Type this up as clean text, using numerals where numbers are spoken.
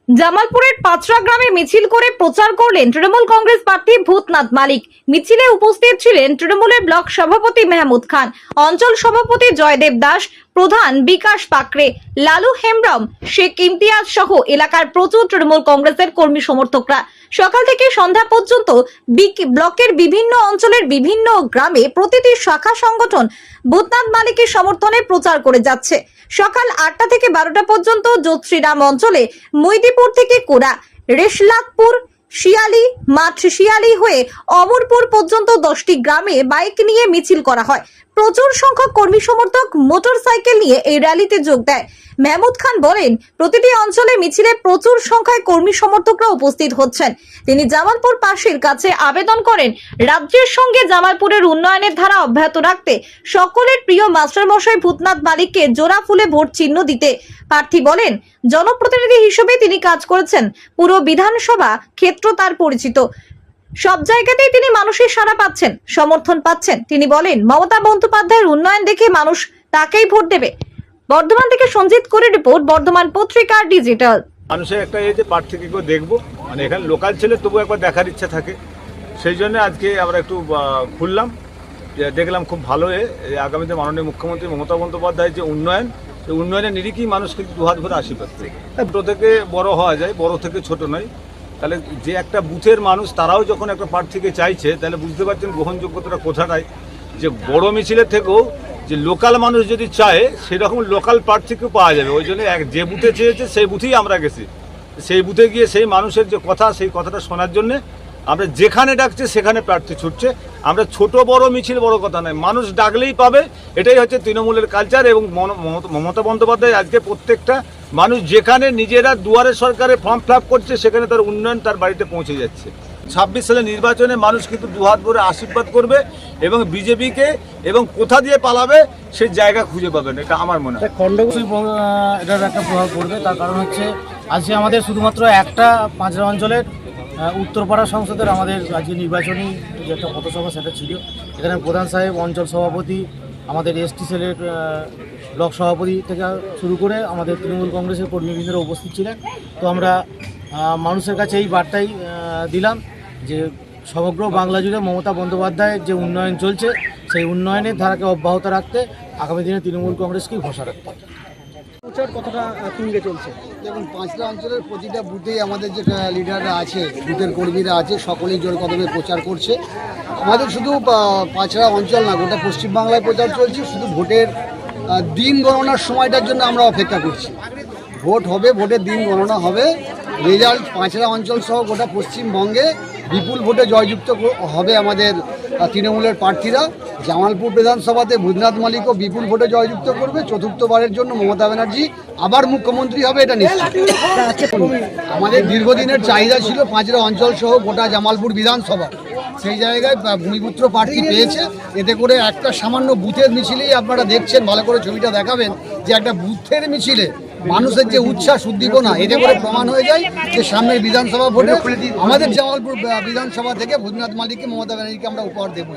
জামালপুরের পাঁচরা গ্রামে মিছিল করে প্রচার করলেন তৃণমূল কংগ্রেস প্রার্থী ভূতনাথ মালিক। মিছিলে উপস্থিত ছিলেন তৃণমূলের ব্লক সভাপতি মেহমুদ খান, অঞ্চল সভাপতি জয়দেব দাস, প্রধান বিকাশ পাকড়ে, লালু হেমব্রম, শেখ ইমতিয়াজ সহ এলাকার প্রচুর তৃণমূল কংগ্রেসের কর্মী সমর্থকরা। সকাল থেকে সন্ধ্যা পর্যন্ত ব্লকের বিভিন্ন অঞ্চলের বিভিন্ন গ্রামে প্রতিটি শাখা সংগঠন ভূতনাথ মালিকের সমর্থনে প্রচার করে যাচ্ছে। সকাল 8টা থেকে 12টা পর্যন্ত যোধশ্রীরাম অঞ্চলে মৈদিপুর থেকে কোড়া, রেশলাদপুর, শিয়ালি মাঠ, শিয়ালি হয়ে অমরপুর পর্যন্ত 10টি গ্রামে বাইক নিয়ে মিছিল করা হয়। প্রচুর সংখ্যক কর্মী সমর্থক মোটরসাইকেল নিয়ে এই র্যালিতে যোগ দেয়। মেহমুদ খান বলেন, প্রতিটি অঞ্চলে মিছিলে প্রচুর সংখ্যায় কর্মী সমর্থকরা উপস্থিত হচ্ছেন। তিনি জামালপুর পাশের কাছে আবেদন করেন রাজ্যের সঙ্গে জামালপুরের উন্নয়নের ধারা অব্যাহত রাখতে সকলের প্রিয় মাস্টারমশাই ভূতনাথ মালিককে জোড়া ফুলে ভোট চিহ্ন দিতে। প্রার্থী বলেন, জনপ্রতিনিধি হিসেবে তিনি কাজ করেছেন, পুরো বিধানসভা ক্ষেত্র তার পরিচিত। সব জায়গাতেই তিনি মানুষের সাড়া পাচ্ছেন, সমর্থন পাচ্ছেন। তিনি বলেন, মমতা বন্দ্যোপাধ্যায়ের উন্নয়ন দেখে মানুষ তাকেই ভোট দেবে। বর্ধমান থেকে সঞ্জিত করে রিপোর্ট, বর্ধমান পত্রিকা ডিজিটাল। মানুষের একটা এই যে প্রার্থীকে কেউ দেখবো, মানে এখানে লোকাল ছেলে তবু একবার দেখার ইচ্ছা থাকে, সেই জন্য আজকে আমরা একটু খুললাম, দেখলাম খুব ভালো। আগামীতে মাননীয় মুখ্যমন্ত্রী মমতা বন্দ্যোপাধ্যায়ের যে উন্নয়ন, সেই উন্নয়নের নিরিখেই মানুষ কিন্তু দুহাত ভরে আশীর্বাদ করে। ছোটো থেকে বড় হওয়া যায়, বড় থেকে ছোট নয়। তাহলে যে একটা বুথের মানুষ তারাও যখন একটা প্রার্থীকে চাইছে, তাহলে বুঝতে পারছেন গ্রহণযোগ্যতাটা কোথাটাই। যে বড় মিছিলের থেকেও যে লোকাল মানুষ যদি চায়, সেরকম লোকাল প্রার্থীকেও পাওয়া যাবে। ওই জন্য যে বুথে চেয়েছে সেই বুথেই আমরা গেছি। সেই বুথে গিয়ে সেই মানুষের যে কথা, সেই কথাটা শোনার জন্যে আমরা যেখানে ডাকছে সেখানে প্রার্থী ছুটছে। আমরা ছোট বড় মিছিল বড় কথা নয়, মানুষ ডাকলেই পাবে, এটাই হচ্ছে তৃণমূলের কালচার। এবং মমতা বন্দ্যোপাধ্যায় আজকে প্রত্যেকটা মানুষ যেখানে নিজেরা দুয়ারে সরকারে ফর্ম ফিল আপ করছে, সেখানে তার উন্নয়ন তার বাড়িতে পৌঁছে যাচ্ছে। 26 সালে নির্বাচনে মানুষ কিন্তু দুহাত ভরে আশীর্বাদ করবে এবং বিজেপিকে, এবং কোথা দিয়ে পালাবে সেই জায়গা খুঁজে পাবেন, এটা আমার মনে হয়। এটার একটা প্রভাব পড়বে। তার কারণ হচ্ছে আজকে আমাদের শুধুমাত্র একটা পাঁচরা অঞ্চলের উত্তরপাড়া সংসদের আমাদের আজকে নির্বাচনী যে একটা পথসভা সেটা ছিল। এখানে প্রধান সাহেব, অঞ্চল সভাপতি, আমাদের এসটি সেলের ব্লক সভাপতি থেকে শুরু করে আমাদের তৃণমূল কংগ্রেসের কর্মীবৃন্দরা উপস্থিত ছিলেন। তো আমরা মানুষের কাছে এই বার্তাই দিলাম যে সমগ্র বাংলা জুড়ে মমতা বন্দ্যোপাধ্যায়ের যে উন্নয়ন চলছে, সেই উন্নয়নের ধারাকে অব্যাহত রাখতে আগামী দিনে তৃণমূল কংগ্রেসকেই ভরসা রাখতে হবে। কতটা তুঙ্গে চলছে? দেখুন, পাঁচটা অঞ্চলের প্রতিটা বুথেই আমাদের যে লিডাররা আছে, বুথের কর্মীরা আছে, সকলেই জোর কদমে প্রচার করছে। আমাদের শুধু পাঁচরা অঞ্চল না, গোটা পশ্চিমবাংলায় প্রচার চলছে। শুধু ভোটের দিন গণনার সময়টার জন্য আমরা অপেক্ষা করছি। ভোট হবে, ভোটের দিন গণনা হবে, রেজাল্ট পাঁচরা অঞ্চল সহ গোটা পশ্চিমবঙ্গে বিপুল ভোটে জয়যুক্ত হবে আমাদের তৃণমূলের প্রার্থীরা। জামালপুর বিধানসভাতে ভূতনাথ মালিকও বিপুল ভোটে জয়যুক্ত করবে। চতুর্থবারের জন্য মমতা ব্যানার্জি আবার মুখ্যমন্ত্রী হবে, এটা নিশ্চিত। আমাদের দীর্ঘদিনের চাহিদা ছিল পাঁচরা অঞ্চল সহ গোটা জামালপুর বিধানসভা, সেই জায়গায় ভূমিপুত্র প্রার্থী পেয়েছে। এতে করে একটা সামান্য বুথের মিছিলেই আপনারা দেখছেন, ভালো করে ছবিটা দেখাবেন, যে একটা বুথের মিছিলে মানুষের যে উচ্ছ্বাস উদ্দীপনা, এতে করে প্রমাণ হয়ে যায় যে সামনের বিধানসভা ভোটে আমাদের জামালপুর বিধানসভা থেকে ভূতনাথ মালিককে, মমতা ব্যানার্জিকে আমরা উপহার দেবো।